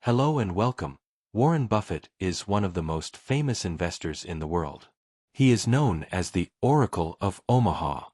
Hello and welcome. Warren Buffett is one of the most famous investors in the world. He is known as the Oracle of Omaha.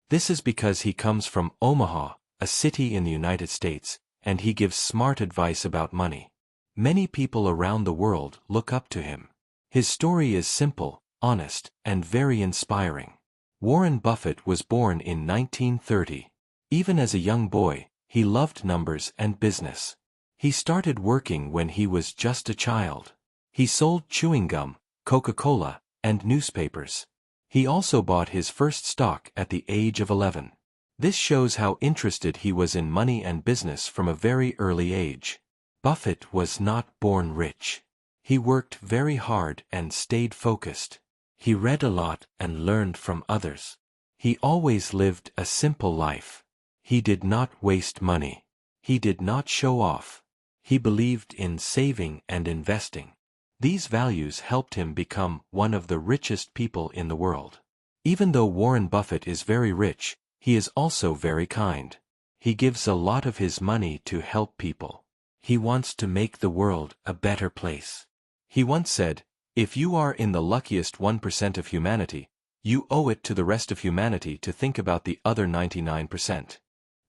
This is because he comes from Omaha, a city in the United States, and he gives smart advice about money. Many people around the world look up to him. His story is simple, honest, and very inspiring. Warren Buffett was born in 1930. Even as a young boy, he loved numbers and business. He started working when he was just a child. He sold chewing gum, Coca-Cola, and newspapers. He also bought his first stock at the age of 11. This shows how interested he was in money and business from a very early age. Buffett was not born rich. He worked very hard and stayed focused. He read a lot and learned from others. He always lived a simple life. He did not waste money. He did not show off. He believed in saving and investing. These values helped him become one of the richest people in the world. Even though Warren Buffett is very rich, he is also very kind. He gives a lot of his money to help people. He wants to make the world a better place. He once said, "If you are in the luckiest 1% of humanity, you owe it to the rest of humanity to think about the other 99%.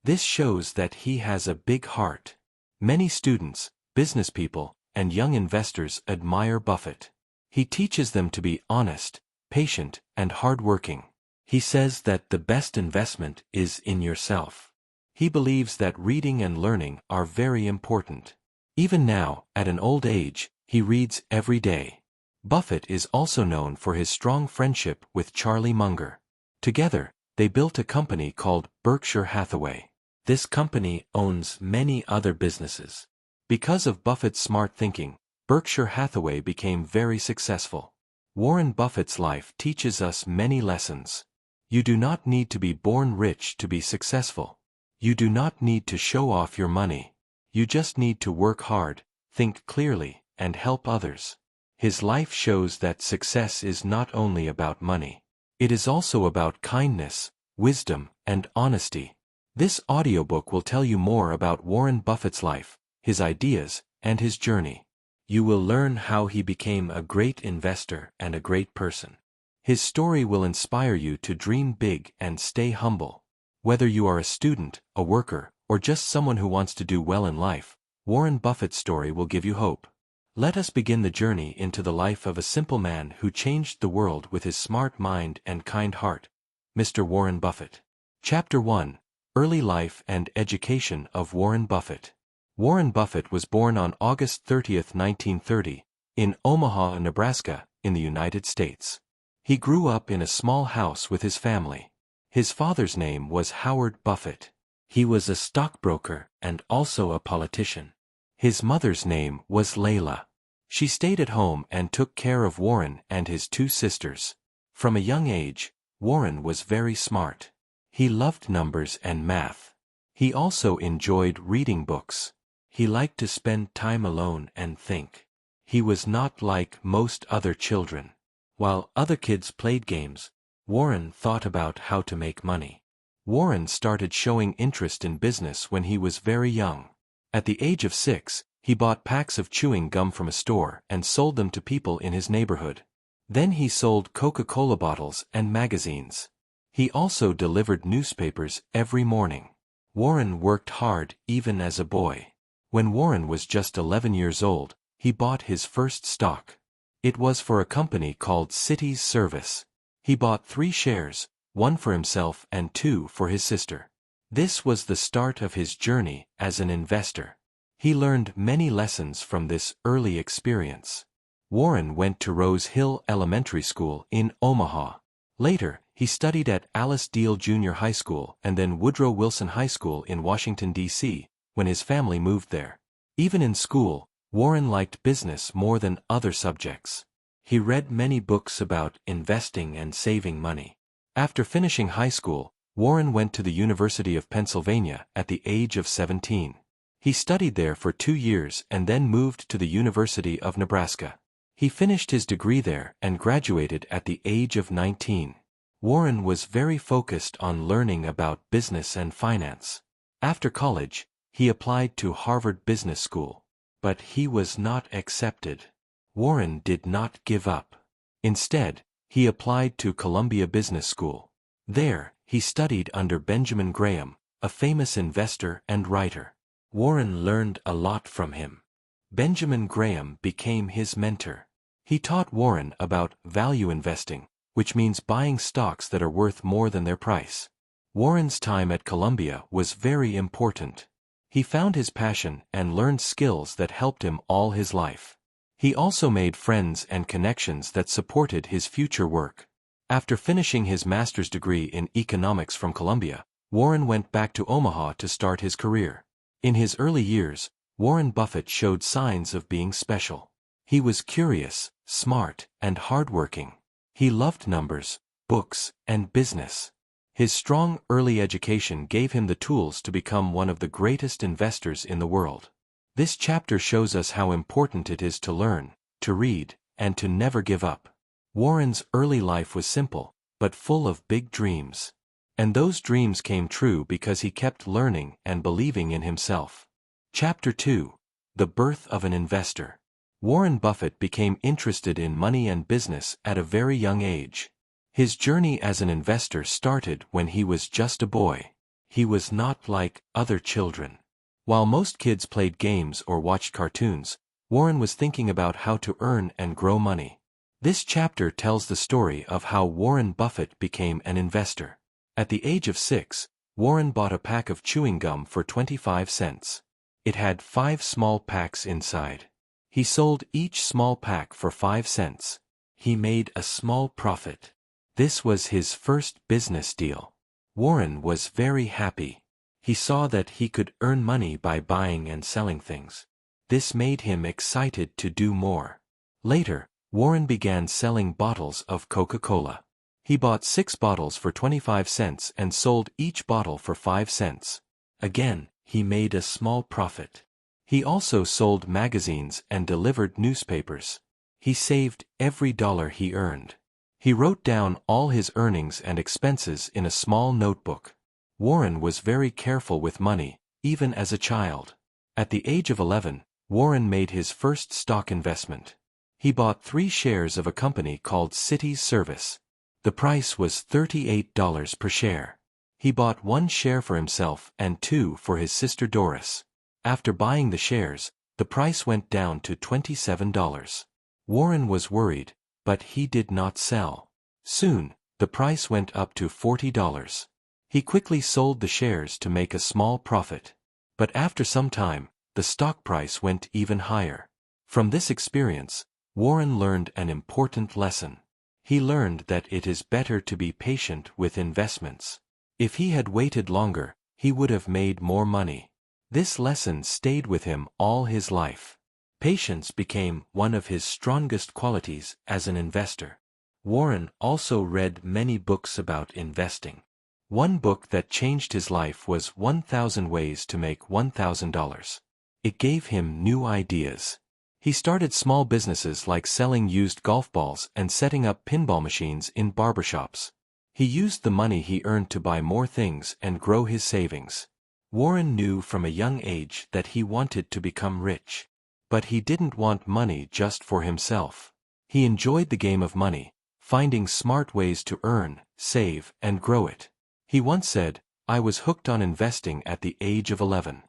This shows that he has a big heart. Many students, business people, and young investors admire Buffett. He teaches them to be honest, patient, and hardworking. He says that the best investment is in yourself. He believes that reading and learning are very important. Even now, at an old age, he reads every day. Buffett is also known for his strong friendship with Charlie Munger. Together, they built a company called Berkshire Hathaway. This company owns many other businesses. Because of Buffett's smart thinking, Berkshire Hathaway became very successful. Warren Buffett's life teaches us many lessons. You do not need to be born rich to be successful. You do not need to show off your money. You just need to work hard, think clearly, and help others. His life shows that success is not only about money. It is also about kindness, wisdom, and honesty. This audiobook will tell you more about Warren Buffett's life, his ideas, and his journey. You will learn how he became a great investor and a great person. His story will inspire you to dream big and stay humble. Whether you are a student, a worker, or just someone who wants to do well in life, Warren Buffett's story will give you hope. Let us begin the journey into the life of a simple man who changed the world with his smart mind and kind heart, Mr. Warren Buffett. Chapter 1. Early Life and Education of Warren Buffett. Warren Buffett was born on August 30, 1930, in Omaha, Nebraska, in the United States. He grew up in a small house with his family. His father's name was Howard Buffett. He was a stockbroker and also a politician. His mother's name was Layla. She stayed at home and took care of Warren and his two sisters. From a young age, Warren was very smart. He loved numbers and math. He also enjoyed reading books. He liked to spend time alone and think. He was not like most other children. While other kids played games, Warren thought about how to make money. Warren started showing interest in business when he was very young. At the age of 6, he bought packs of chewing gum from a store and sold them to people in his neighborhood. Then he sold Coca-Cola bottles and magazines. He also delivered newspapers every morning. Warren worked hard even as a boy. When Warren was just 11 years old, he bought his first stock. It was for a company called Cities Service. He bought 3 shares, 1 for himself and 2 for his sister. This was the start of his journey as an investor. He learned many lessons from this early experience. Warren went to Rose Hill Elementary School in Omaha. Later, he studied at Alice Deal Junior High School and then Woodrow Wilson High School in Washington, D.C., when his family moved there. Even in school, Warren liked business more than other subjects. He read many books about investing and saving money. After finishing high school, Warren went to the University of Pennsylvania at the age of 17. He studied there for 2 years and then moved to the University of Nebraska. He finished his degree there and graduated at the age of 19. Warren was very focused on learning about business and finance. After college, he applied to Harvard Business School. But he was not accepted. Warren did not give up. Instead, he applied to Columbia Business School. There, he studied under Benjamin Graham, a famous investor and writer. Warren learned a lot from him. Benjamin Graham became his mentor. He taught Warren about value investing, which means buying stocks that are worth more than their price. Warren's time at Columbia was very important. He found his passion and learned skills that helped him all his life. He also made friends and connections that supported his future work. After finishing his master's degree in economics from Columbia, Warren went back to Omaha to start his career. In his early years, Warren Buffett showed signs of being special. He was curious, smart, and hardworking. He loved numbers, books, and business. His strong early education gave him the tools to become one of the greatest investors in the world. This chapter shows us how important it is to learn, to read, and to never give up. Warren's early life was simple, but full of big dreams. And those dreams came true because he kept learning and believing in himself. Chapter 2. The Birth of an Investor. Warren Buffett became interested in money and business at a very young age. His journey as an investor started when he was just a boy. He was not like other children. While most kids played games or watched cartoons, Warren was thinking about how to earn and grow money. This chapter tells the story of how Warren Buffett became an investor. At the age of 6, Warren bought a pack of chewing gum for 25 cents. It had 5 small packs inside. He sold each small pack for 5 cents. He made a small profit. This was his first business deal. Warren was very happy. He saw that he could earn money by buying and selling things. This made him excited to do more. Later, Warren began selling bottles of Coca-Cola. He bought 6 bottles for 25 cents and sold each bottle for 5 cents. Again, he made a small profit. He also sold magazines and delivered newspapers. He saved every dollar he earned. He wrote down all his earnings and expenses in a small notebook. Warren was very careful with money, even as a child. At the age of 11, Warren made his first stock investment. He bought 3 shares of a company called Cities Service. The price was $38 per share. He bought 1 share for himself and 2 for his sister Doris. After buying the shares, the price went down to $27. Warren was worried, but he did not sell. Soon, the price went up to $40. He quickly sold the shares to make a small profit. But after some time, the stock price went even higher. From this experience, Warren learned an important lesson. He learned that it is better to be patient with investments. If he had waited longer, he would have made more money. This lesson stayed with him all his life. Patience became one of his strongest qualities as an investor. Warren also read many books about investing. One book that changed his life was 1,000 Ways to Make $1,000. It gave him new ideas. He started small businesses like selling used golf balls and setting up pinball machines in barbershops. He used the money he earned to buy more things and grow his savings. Warren knew from a young age that he wanted to become rich. But he didn't want money just for himself. He enjoyed the game of money, finding smart ways to earn, save, and grow it. He once said, "I was hooked on investing at the age of 11.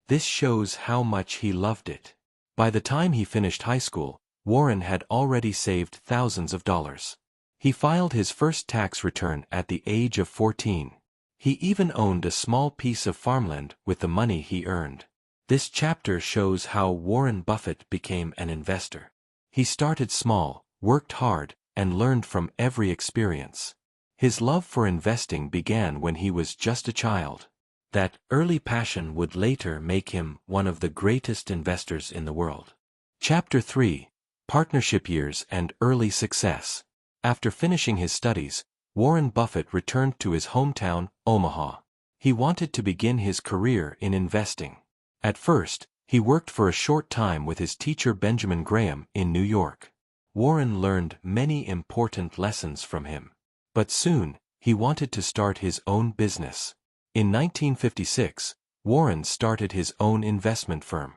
This shows how much he loved it. By the time he finished high school, Warren had already saved thousands of dollars. He filed his first tax return at the age of 14. He even owned a small piece of farmland with the money he earned. This chapter shows how Warren Buffett became an investor. He started small, worked hard, and learned from every experience. His love for investing began when he was just a child. That early passion would later make him one of the greatest investors in the world. Chapter 3. Partnership Years and Early Success. After finishing his studies, Warren Buffett returned to his hometown, Omaha. He wanted to begin his career in investing. At first, he worked for a short time with his teacher Benjamin Graham in New York. Warren learned many important lessons from him. But soon, he wanted to start his own business. In 1956, Warren started his own investment firm.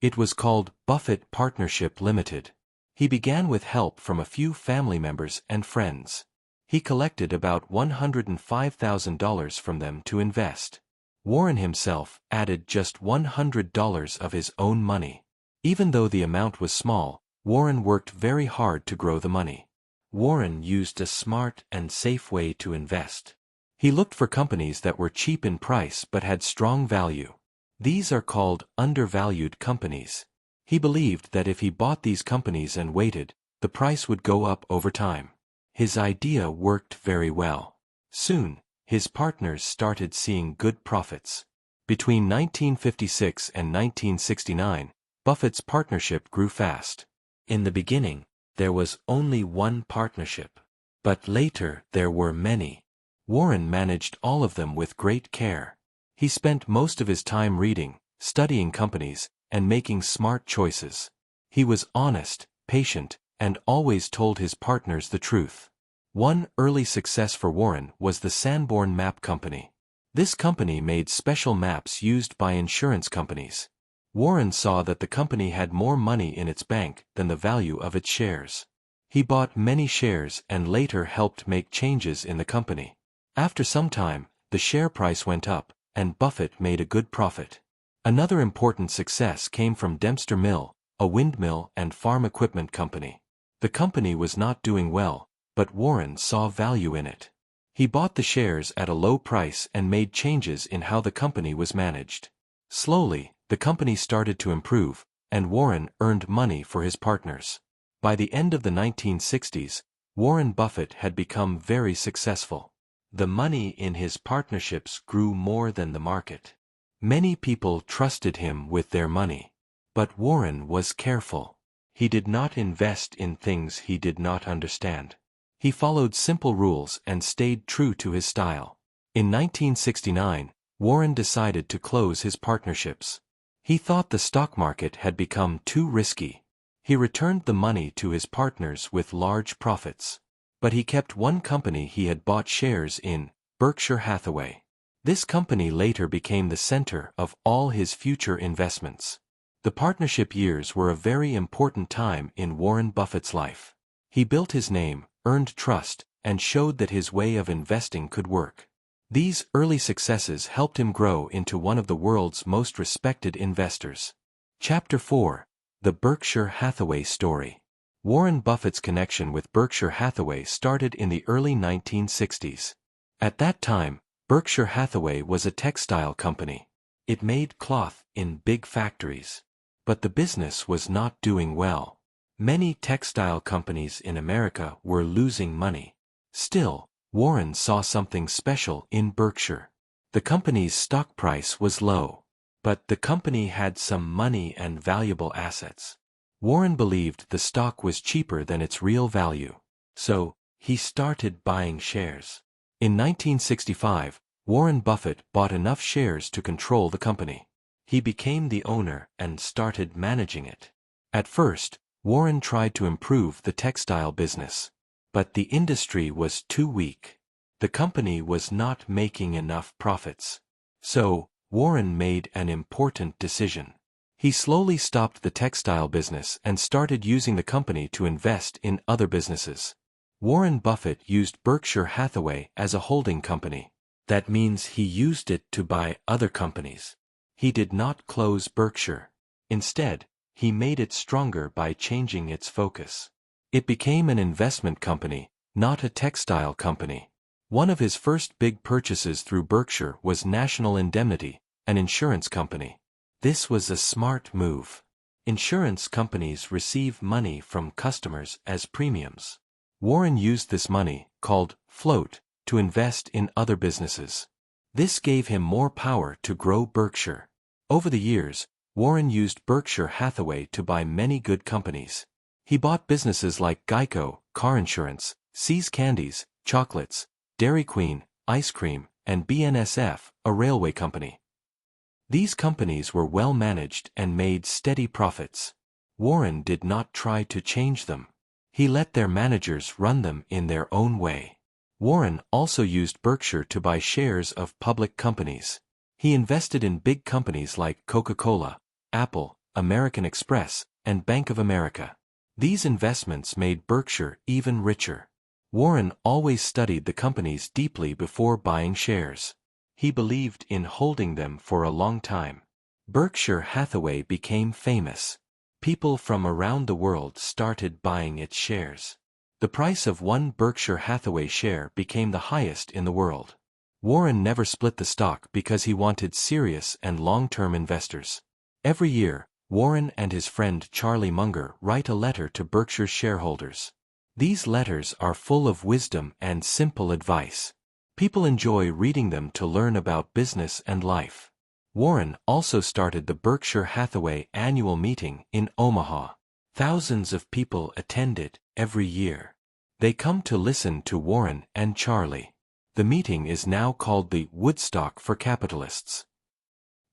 It was called Buffett Partnership Limited. He began with help from a few family members and friends. He collected about $105,000 from them to invest. Warren himself added just $100 of his own money. Even though the amount was small, Warren worked very hard to grow the money. Warren used a smart and safe way to invest. He looked for companies that were cheap in price but had strong value. These are called undervalued companies. He believed that if he bought these companies and waited, the price would go up over time. His idea worked very well. Soon, his partners started seeing good profits. Between 1956 and 1969, Buffett's partnership grew fast. In the beginning, there was only one partnership. But later there were many. Warren managed all of them with great care. He spent most of his time reading, studying companies, and making smart choices. He was honest, patient, and always told his partners the truth. One early success for Warren was the Sanborn Map Company. This company made special maps used by insurance companies. Warren saw that the company had more money in its bank than the value of its shares. He bought many shares and later helped make changes in the company. After some time, the share price went up, and Buffett made a good profit. Another important success came from Dempster Mill, a windmill and farm equipment company. The company was not doing well, but Warren saw value in it. He bought the shares at a low price and made changes in how the company was managed. Slowly, the company started to improve, and Warren earned money for his partners. By the end of the 1960s, Warren Buffett had become very successful. The money in his partnerships grew more than the market. Many people trusted him with their money. But Warren was careful. He did not invest in things he did not understand. He followed simple rules and stayed true to his style. In 1969, Warren decided to close his partnerships. He thought the stock market had become too risky. He returned the money to his partners with large profits. But he kept one company he had bought shares in, Berkshire Hathaway. This company later became the center of all his future investments. The partnership years were a very important time in Warren Buffett's life. He built his name, earned trust, and showed that his way of investing could work. These early successes helped him grow into one of the world's most respected investors. Chapter 4: The Berkshire Hathaway Story. Warren Buffett's connection with Berkshire Hathaway started in the early 1960s. At that time, Berkshire Hathaway was a textile company. It made cloth in big factories. But the business was not doing well. Many textile companies in America were losing money. Still, Warren saw something special in Berkshire. The company's stock price was low. But the company had some money and valuable assets. Warren believed the stock was cheaper than its real value. So, he started buying shares. In 1965, Warren Buffett bought enough shares to control the company. He became the owner and started managing it. At first, Warren tried to improve the textile business. But the industry was too weak. The company was not making enough profits. So, Warren made an important decision. He slowly stopped the textile business and started using the company to invest in other businesses. Warren Buffett used Berkshire Hathaway as a holding company. That means he used it to buy other companies. He did not close Berkshire. Instead, he made it stronger by changing its focus. It became an investment company, not a textile company. One of his first big purchases through Berkshire was National Indemnity, an insurance company. This was a smart move. Insurance companies receive money from customers as premiums. Warren used this money, called float, to invest in other businesses. This gave him more power to grow Berkshire. Over the years, Warren used Berkshire Hathaway to buy many good companies. He bought businesses like Geico, car insurance, See's Candies, chocolates, Dairy Queen, ice cream, and BNSF, a railway company. These companies were well managed and made steady profits. Warren did not try to change them. He let their managers run them in their own way. Warren also used Berkshire to buy shares of public companies. He invested in big companies like Coca-Cola, Apple, American Express, and Bank of America. These investments made Berkshire even richer. Warren always studied the companies deeply before buying shares. He believed in holding them for a long time. Berkshire Hathaway became famous. People from around the world started buying its shares. The price of one Berkshire Hathaway share became the highest in the world. Warren never split the stock because he wanted serious and long-term investors. Every year, Warren and his friend Charlie Munger write a letter to Berkshire's shareholders. These letters are full of wisdom and simple advice. People enjoy reading them to learn about business and life. Warren also started the Berkshire Hathaway annual meeting in Omaha. Thousands of people attend it every year. They come to listen to Warren and Charlie. The meeting is now called the Woodstock for Capitalists.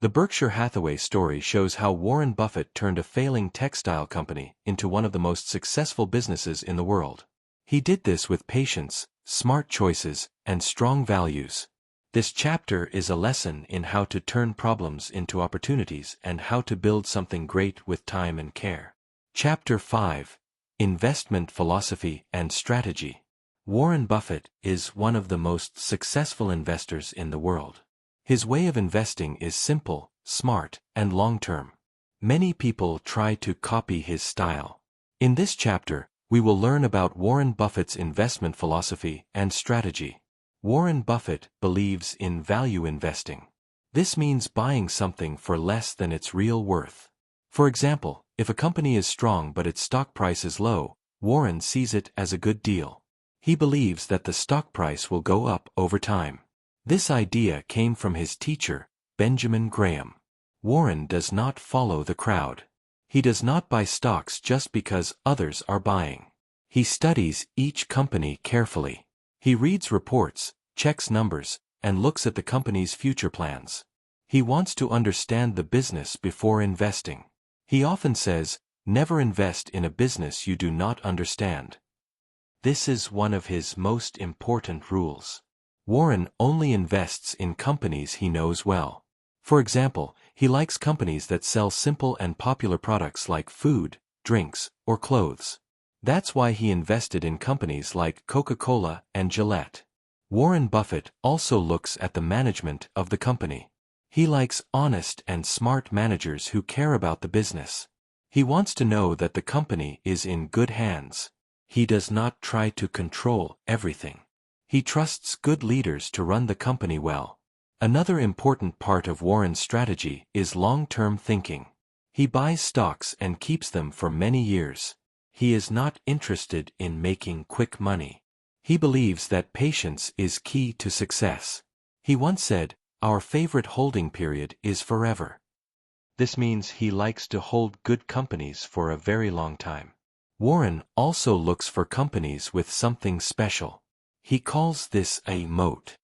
The Berkshire Hathaway story shows how Warren Buffett turned a failing textile company into one of the most successful businesses in the world. He did this with patience, smart choices, and strong values. This chapter is a lesson in how to turn problems into opportunities and how to build something great with time and care. Chapter 5: Investment Philosophy and Strategy. Warren Buffett is one of the most successful investors in the world. His way of investing is simple, smart, and long-term. Many people try to copy his style. In this chapter, we will learn about Warren Buffett's investment philosophy and strategy. Warren Buffett believes in value investing. This means buying something for less than its real worth. For example, if a company is strong but its stock price is low, Warren sees it as a good deal. He believes that the stock price will go up over time. This idea came from his teacher, Benjamin Graham. Warren does not follow the crowd. He does not buy stocks just because others are buying. He studies each company carefully. He reads reports, checks numbers, and looks at the company's future plans. He wants to understand the business before investing. He often says, "Never invest in a business you do not understand." This is one of his most important rules. Warren only invests in companies he knows well. For example, he likes companies that sell simple and popular products like food, drinks, or clothes. That's why he invested in companies like Coca-Cola and Gillette. Warren Buffett also looks at the management of the company. He likes honest and smart managers who care about the business. He wants to know that the company is in good hands. He does not try to control everything. He trusts good leaders to run the company well. Another important part of Warren's strategy is long-term thinking. He buys stocks and keeps them for many years. He is not interested in making quick money. He believes that patience is key to success. He once said, "Our favorite holding period is forever." This means he likes to hold good companies for a very long time. Warren also looks for companies with something special. He calls this a moat.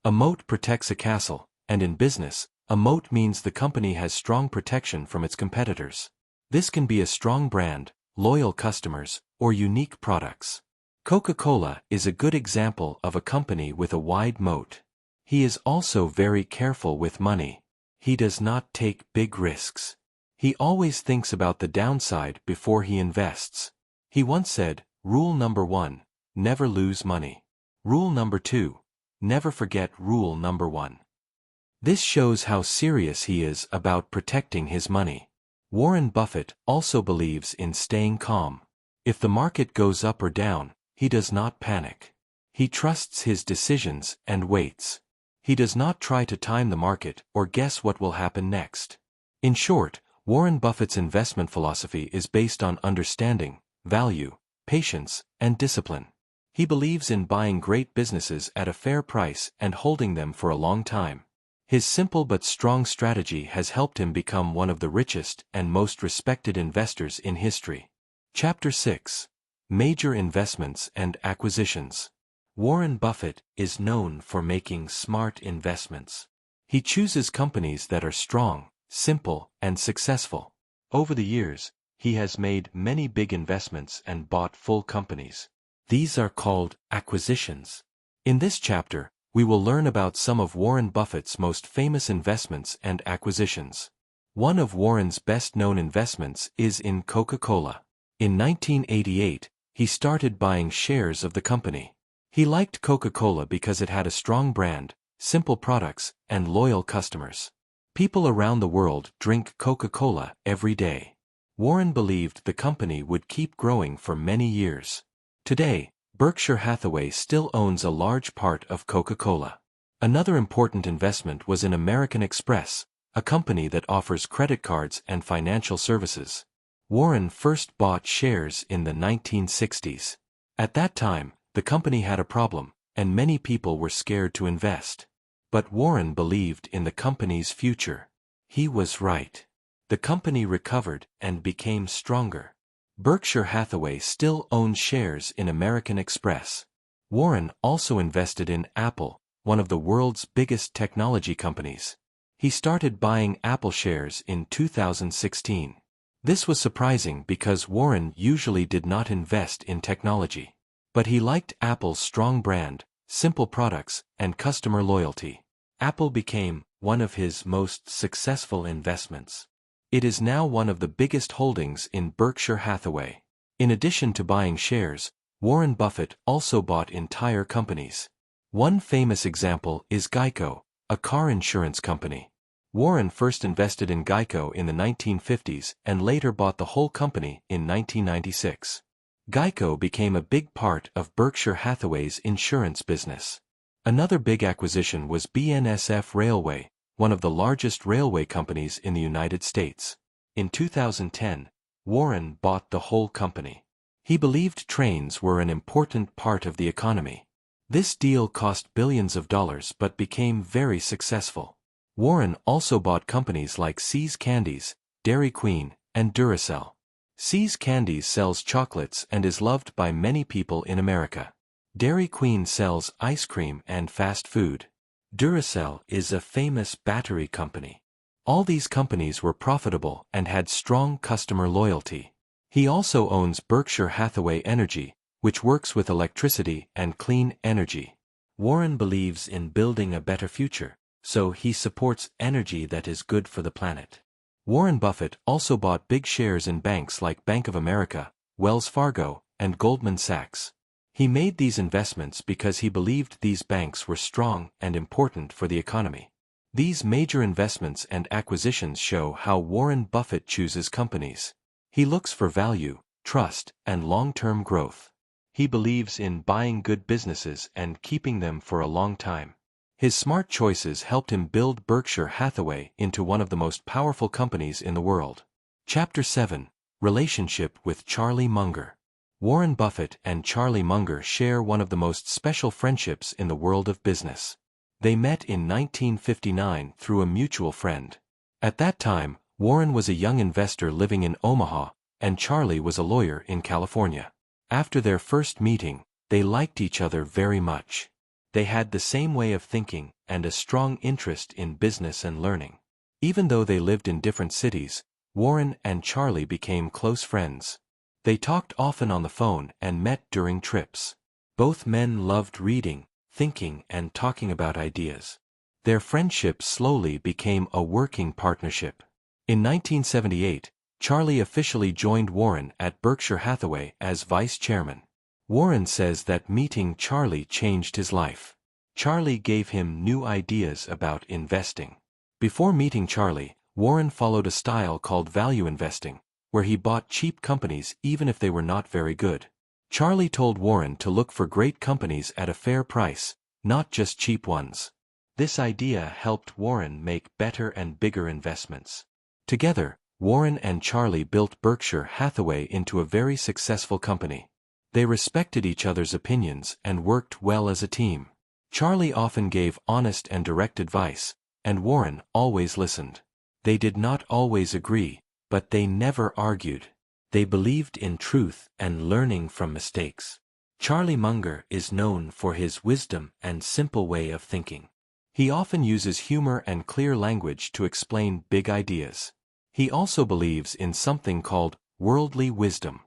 A moat protects a castle, and in business, a moat means the company has strong protection from its competitors. This can be a strong brand, loyal customers, or unique products. Coca-Cola is a good example of a company with a wide moat. He is also very careful with money. He does not take big risks. He always thinks about the downside before he invests. He once said, "Rule number 1, never lose money. Rule number 2, never forget rule number 1." This shows how serious he is about protecting his money. Warren Buffett also believes in staying calm. If the market goes up or down, he does not panic. He trusts his decisions and waits. He does not try to time the market or guess what will happen next. In short, Warren Buffett's investment philosophy is based on understanding, value, patience, and discipline. He believes in buying great businesses at a fair price and holding them for a long time. His simple but strong strategy has helped him become one of the richest and most respected investors in history. Chapter 6: Major Investments and Acquisitions. Warren Buffett is known for making smart investments. He chooses companies that are strong, simple, and successful. Over the years, he has made many big investments and bought full companies. These are called acquisitions. In this chapter, we will learn about some of Warren Buffett's most famous investments and acquisitions. One of Warren's best-known investments is in Coca-Cola. In 1988, he started buying shares of the company. He liked Coca-Cola because it had a strong brand, simple products, and loyal customers. People around the world drink Coca-Cola every day. Warren believed the company would keep growing for many years. Today, Berkshire Hathaway still owns a large part of Coca-Cola. Another important investment was in American Express, a company that offers credit cards and financial services. Warren first bought shares in the 1960s. At that time, the company had a problem, and many people were scared to invest. But Warren believed in the company's future. He was right. The company recovered and became stronger. Berkshire Hathaway still owns shares in American Express. Warren also invested in Apple, one of the world's biggest technology companies. He started buying Apple shares in 2016. This was surprising because Warren usually did not invest in technology. But he liked Apple's strong brand, simple products, and customer loyalty. Apple became one of his most successful investments. It is now one of the biggest holdings in Berkshire Hathaway. In addition to buying shares, Warren Buffett also bought entire companies. One famous example is Geico, a car insurance company. Warren first invested in Geico in the 1950s and later bought the whole company in 1996. Geico became a big part of Berkshire Hathaway's insurance business. Another big acquisition was BNSF Railway, one of the largest railway companies in the United States. In 2010, Warren bought the whole company. He believed trains were an important part of the economy. This deal cost billions of dollars but became very successful. Warren also bought companies like See's Candies, Dairy Queen, and Duracell. See's Candies sells chocolates and is loved by many people in America. Dairy Queen sells ice cream and fast food. Duracell is a famous battery company. All these companies were profitable and had strong customer loyalty. He also owns Berkshire Hathaway Energy, which works with electricity and clean energy. Warren believes in building a better future, so he supports energy that is good for the planet. Warren Buffett also bought big shares in banks like Bank of America, Wells Fargo, and Goldman Sachs. He made these investments because he believed these banks were strong and important for the economy. These major investments and acquisitions show how Warren Buffett chooses companies. He looks for value, trust, and long-term growth. He believes in buying good businesses and keeping them for a long time. His smart choices helped him build Berkshire Hathaway into one of the most powerful companies in the world. Chapter 7: Relationship with Charlie Munger. Warren Buffett and Charlie Munger share one of the most special friendships in the world of business. They met in 1959 through a mutual friend. At that time, Warren was a young investor living in Omaha, and Charlie was a lawyer in California. After their first meeting, they liked each other very much. They had the same way of thinking and a strong interest in business and learning. Even though they lived in different cities, Warren and Charlie became close friends. They talked often on the phone and met during trips. Both men loved reading, thinking, and talking about ideas. Their friendship slowly became a working partnership. In 1978, Charlie officially joined Warren at Berkshire Hathaway as vice chairman. Warren says that meeting Charlie changed his life. Charlie gave him new ideas about investing. Before meeting Charlie, Warren followed a style called value investing, where he bought cheap companies even if they were not very good. Charlie told Warren to look for great companies at a fair price, not just cheap ones. This idea helped Warren make better and bigger investments. Together, Warren and Charlie built Berkshire Hathaway into a very successful company. They respected each other's opinions and worked well as a team. Charlie often gave honest and direct advice, and Warren always listened. They did not always agree, but they never argued. They believed in truth and learning from mistakes. Charlie Munger is known for his wisdom and simple way of thinking. He often uses humor and clear language to explain big ideas. He also believes in something called worldly wisdom.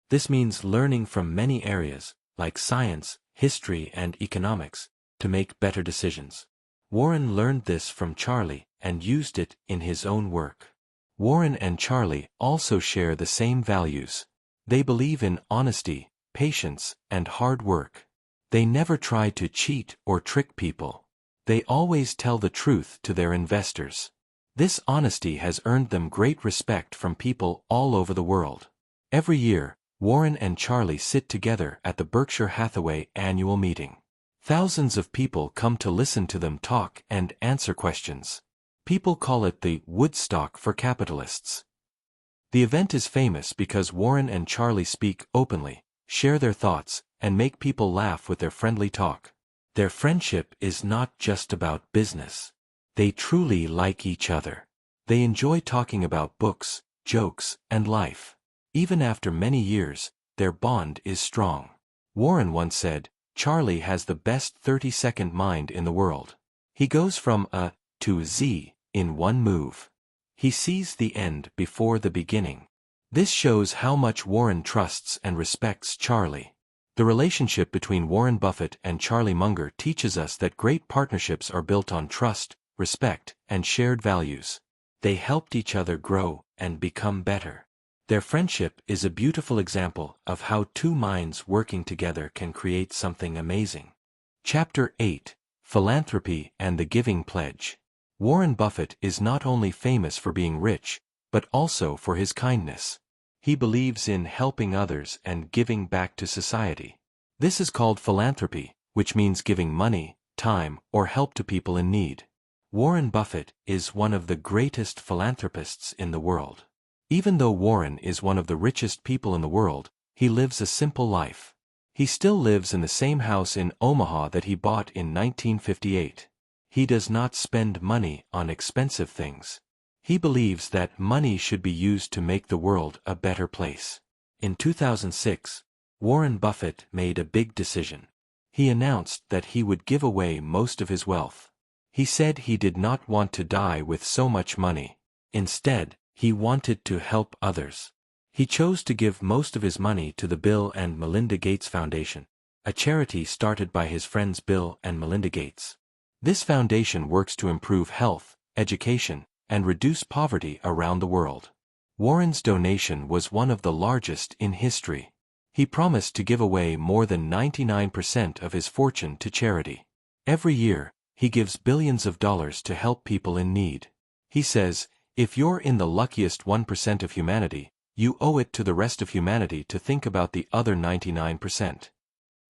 This means learning from many areas, like science, history, and economics, to make better decisions. Warren learned this from Charlie and used it in his own work. Warren and Charlie also share the same values. They believe in honesty, patience, and hard work. They never try to cheat or trick people. They always tell the truth to their investors. This honesty has earned them great respect from people all over the world. Every year, Warren and Charlie sit together at the Berkshire Hathaway annual meeting. Thousands of people come to listen to them talk and answer questions. People call it the Woodstock for capitalists. The event is famous because Warren and Charlie speak openly, share their thoughts, and make people laugh with their friendly talk. Their friendship is not just about business. They truly like each other. They enjoy talking about books, jokes, and life. Even after many years, their bond is strong. Warren once said, "Charlie has the best 30-second mind in the world. He goes from A to Z in one move. He sees the end before the beginning." This shows how much Warren trusts and respects Charlie. The relationship between Warren Buffett and Charlie Munger teaches us that great partnerships are built on trust, respect, and shared values. They helped each other grow and become better. Their friendship is a beautiful example of how two minds working together can create something amazing. Chapter 8: Philanthropy and the Giving Pledge. Warren Buffett is not only famous for being rich, but also for his kindness. He believes in helping others and giving back to society. This is called philanthropy, which means giving money, time, or help to people in need. Warren Buffett is one of the greatest philanthropists in the world. Even though Warren is one of the richest people in the world, he lives a simple life. He still lives in the same house in Omaha that he bought in 1958. He does not spend money on expensive things. He believes that money should be used to make the world a better place. In 2006, Warren Buffett made a big decision. He announced that he would give away most of his wealth. He said he did not want to die with so much money. Instead, he wanted to help others. He chose to give most of his money to the Bill and Melinda Gates Foundation, a charity started by his friends Bill and Melinda Gates. This foundation works to improve health, education, and reduce poverty around the world. Warren's donation was one of the largest in history. He promised to give away more than 99% of his fortune to charity. Every year, he gives billions of dollars to help people in need. He says, "If you're in the luckiest 1% of humanity, you owe it to the rest of humanity to think about the other 99%.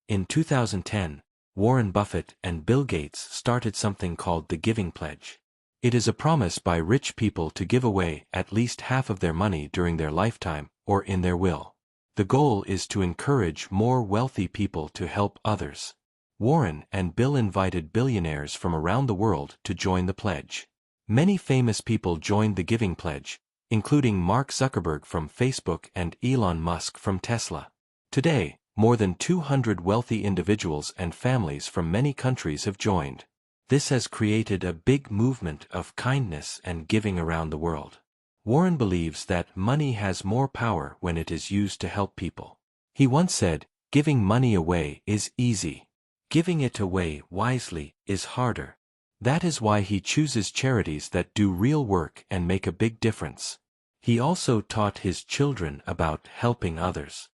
In 2010, Warren Buffett and Bill Gates started something called the Giving Pledge. It is a promise by rich people to give away at least half of their money during their lifetime or in their will. The goal is to encourage more wealthy people to help others. Warren and Bill invited billionaires from around the world to join the pledge. Many famous people joined the Giving Pledge, including Mark Zuckerberg from Facebook and Elon Musk from Tesla. Today, more than 200 wealthy individuals and families from many countries have joined. This has created a big movement of kindness and giving around the world. Warren believes that money has more power when it is used to help people. He once said, "Giving money away is easy. Giving it away wisely is harder." That is why he chooses charities that do real work and make a big difference. He also taught his children about helping others.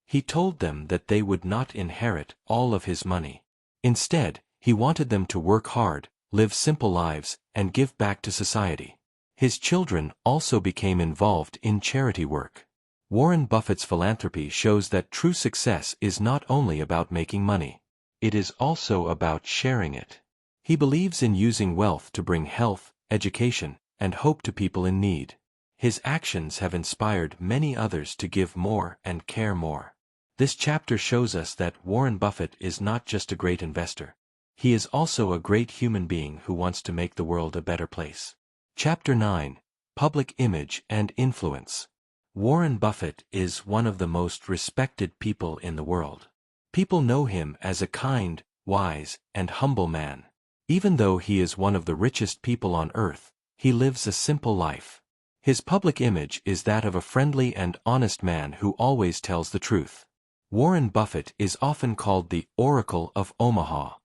He told them that they would not inherit all of his money. Instead, he wanted them to work hard, live simple lives, and give back to society. His children also became involved in charity work. Warren Buffett's philanthropy shows that true success is not only about making money. It is also about sharing it. He believes in using wealth to bring health, education, and hope to people in need. His actions have inspired many others to give more and care more. This chapter shows us that Warren Buffett is not just a great investor. He is also a great human being who wants to make the world a better place. Chapter 9: Public Image and Influence. Warren Buffett is one of the most respected people in the world. People know him as a kind, wise, and humble man. Even though he is one of the richest people on earth, he lives a simple life. His public image is that of a friendly and honest man who always tells the truth. Warren Buffett is often called the Oracle of Omaha.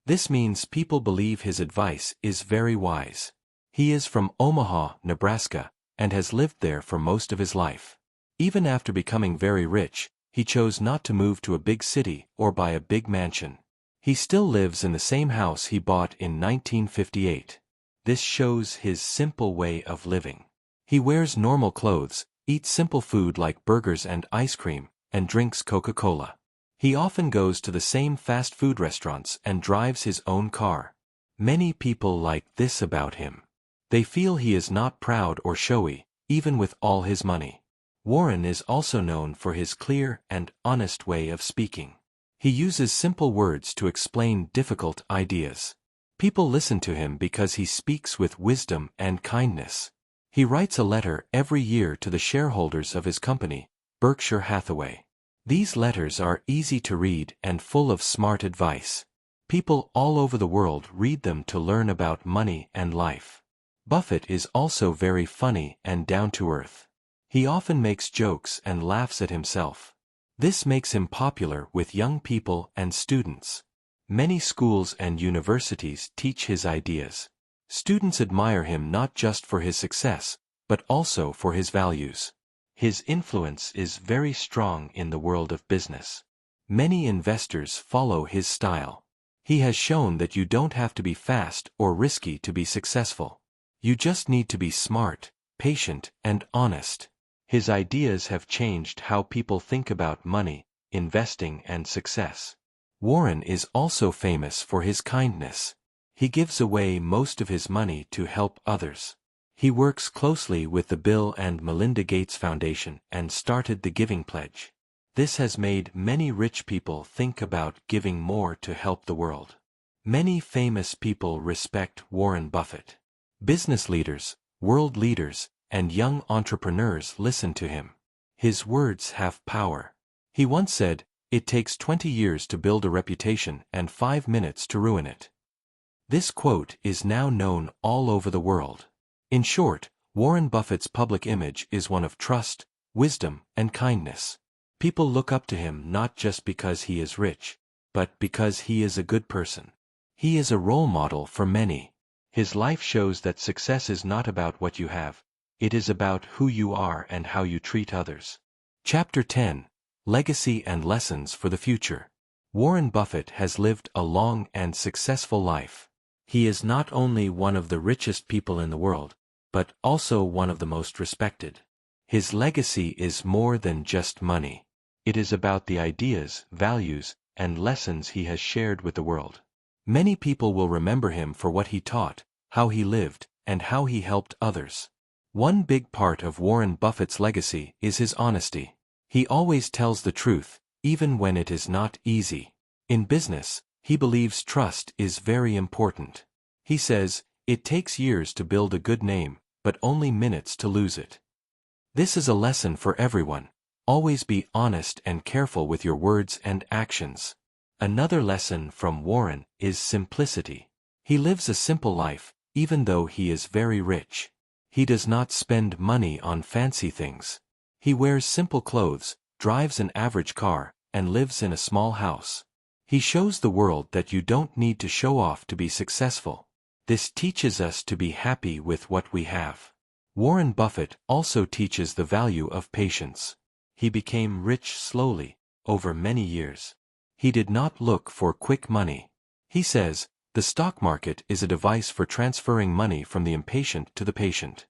This means people believe his advice is very wise. He is from Omaha, Nebraska, and has lived there for most of his life. Even after becoming very rich, he chose not to move to a big city or buy a big mansion. He still lives in the same house he bought in 1958. This shows his simple way of living. He wears normal clothes, eats simple food like burgers and ice cream, and drinks Coca-Cola. He often goes to the same fast food restaurants and drives his own car. Many people like this about him. They feel he is not proud or showy, even with all his money. Warren is also known for his clear and honest way of speaking. He uses simple words to explain difficult ideas. People listen to him because he speaks with wisdom and kindness. He writes a letter every year to the shareholders of his company, Berkshire Hathaway. These letters are easy to read and full of smart advice. People all over the world read them to learn about money and life. Buffett is also very funny and down-to-earth. He often makes jokes and laughs at himself. This makes him popular with young people and students. Many schools and universities teach his ideas. Students admire him not just for his success, but also for his values. His influence is very strong in the world of business. Many investors follow his style. He has shown that you don't have to be fast or risky to be successful. You just need to be smart, patient, and honest. His ideas have changed how people think about money, investing, and success. Warren is also famous for his kindness. He gives away most of his money to help others. He works closely with the Bill and Melinda Gates Foundation and started the Giving Pledge. This has made many rich people think about giving more to help the world. Many famous people respect Warren Buffett. Business leaders, world leaders, and young entrepreneurs listen to him. His words have power. He once said, "It takes 20 years to build a reputation and 5 minutes to ruin it." This quote is now known all over the world. In short, Warren Buffett's public image is one of trust, wisdom, and kindness. People look up to him not just because he is rich, but because he is a good person. He is a role model for many. His life shows that success is not about what you have, it is about who you are and how you treat others. Chapter 10: Legacy and Lessons for the Future. Warren Buffett has lived a long and successful life. He is not only one of the richest people in the world, but also one of the most respected. His legacy is more than just money. It is about the ideas, values, and lessons he has shared with the world. Many people will remember him for what he taught, how he lived, and how he helped others. One big part of Warren Buffett's legacy is his honesty. He always tells the truth, even when it is not easy. In business, he believes trust is very important. He says, "It takes years to build a good name, but only minutes to lose it." This is a lesson for everyone. Always be honest and careful with your words and actions. Another lesson from Warren is simplicity. He lives a simple life, even though he is very rich. He does not spend money on fancy things. He wears simple clothes, drives an average car, and lives in a small house. He shows the world that you don't need to show off to be successful. This teaches us to be happy with what we have. Warren Buffett also teaches the value of patience. He became rich slowly, over many years. He did not look for quick money. He says, "The stock market is a device for transferring money from the impatient to the patient."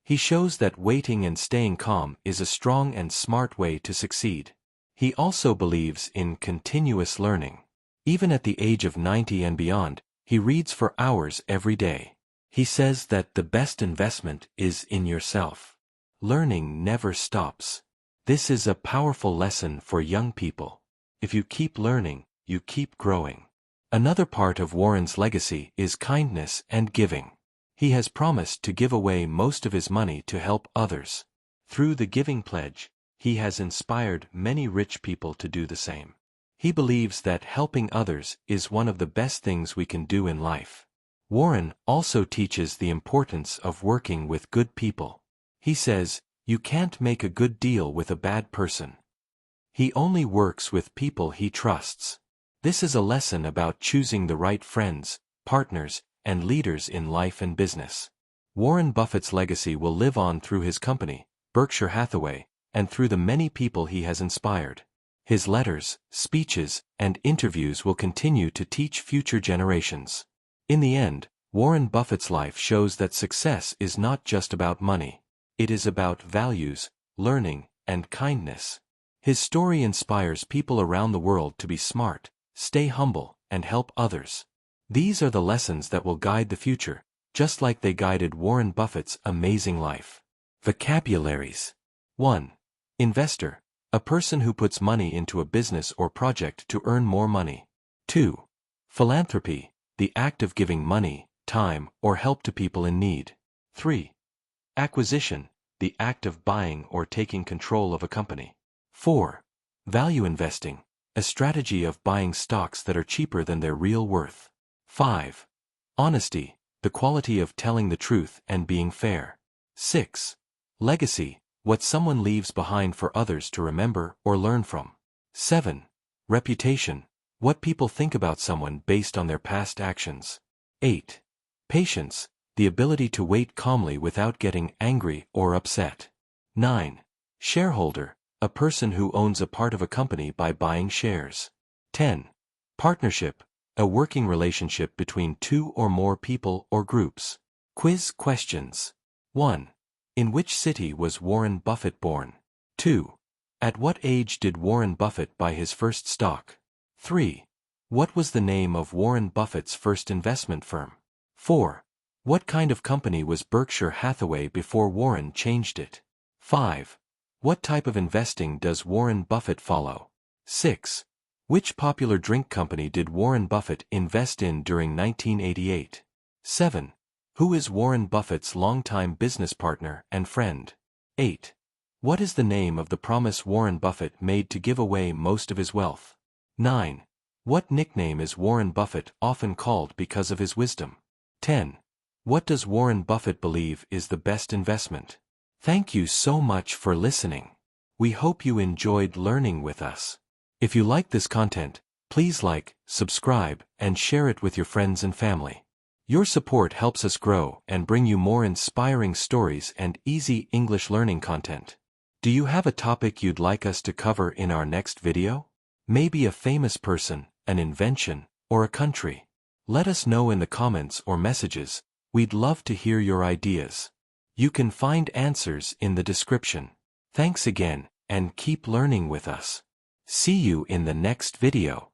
He shows that waiting and staying calm is a strong and smart way to succeed. He also believes in continuous learning. Even at the age of 90 and beyond, he reads for hours every day. He says that the best investment is in yourself. Learning never stops. This is a powerful lesson for young people. If you keep learning, you keep growing. Another part of Warren's legacy is kindness and giving. He has promised to give away most of his money to help others. Through the Giving Pledge, he has inspired many rich people to do the same. He believes that helping others is one of the best things we can do in life. Warren also teaches the importance of working with good people. He says, "You can't make a good deal with a bad person." He only works with people he trusts. This is a lesson about choosing the right friends, partners, and leaders in life and business. Warren Buffett's legacy will live on through his company, Berkshire Hathaway, and through the many people he has inspired. His letters, speeches, and interviews will continue to teach future generations. In the end, Warren Buffett's life shows that success is not just about money. It is about values, learning, and kindness. His story inspires people around the world to be smart, stay humble, and help others. These are the lessons that will guide the future, just like they guided Warren Buffett's amazing life. Vocabularies. 1. Investor. A person who puts money into a business or project to earn more money. 2. Philanthropy. The act of giving money, time, or help to people in need. 3. Acquisition. The act of buying or taking control of a company. 4. Value investing. A strategy of buying stocks that are cheaper than their real worth. 5. Honesty. The quality of telling the truth and being fair. 6. Legacy. What someone leaves behind for others to remember or learn from. 7. Reputation. What people think about someone based on their past actions. 8. Patience. The ability to wait calmly without getting angry or upset. 9. Shareholder. A person who owns a part of a company by buying shares. 10. Partnership. A working relationship between two or more people or groups. Quiz questions. 1. In which city was Warren Buffett born? 2. At what age did Warren Buffett buy his first stock? 3. What was the name of Warren Buffett's first investment firm? 4. What kind of company was Berkshire Hathaway before Warren changed it? 5. What type of investing does Warren Buffett follow? 6. Which popular drink company did Warren Buffett invest in during 1988? 7. Who is Warren Buffett's longtime business partner and friend? 8. What is the name of the promise Warren Buffett made to give away most of his wealth? 9. What nickname is Warren Buffett often called because of his wisdom? 10. What does Warren Buffett believe is the best investment? Thank you so much for listening. We hope you enjoyed learning with us. If you like this content, please like, subscribe, and share it with your friends and family. Your support helps us grow and bring you more inspiring stories and easy English learning content. Do you have a topic you'd like us to cover in our next video? Maybe a famous person, an invention, or a country. Let us know in the comments or messages. We'd love to hear your ideas. You can find answers in the description. Thanks again, and keep learning with us. See you in the next video.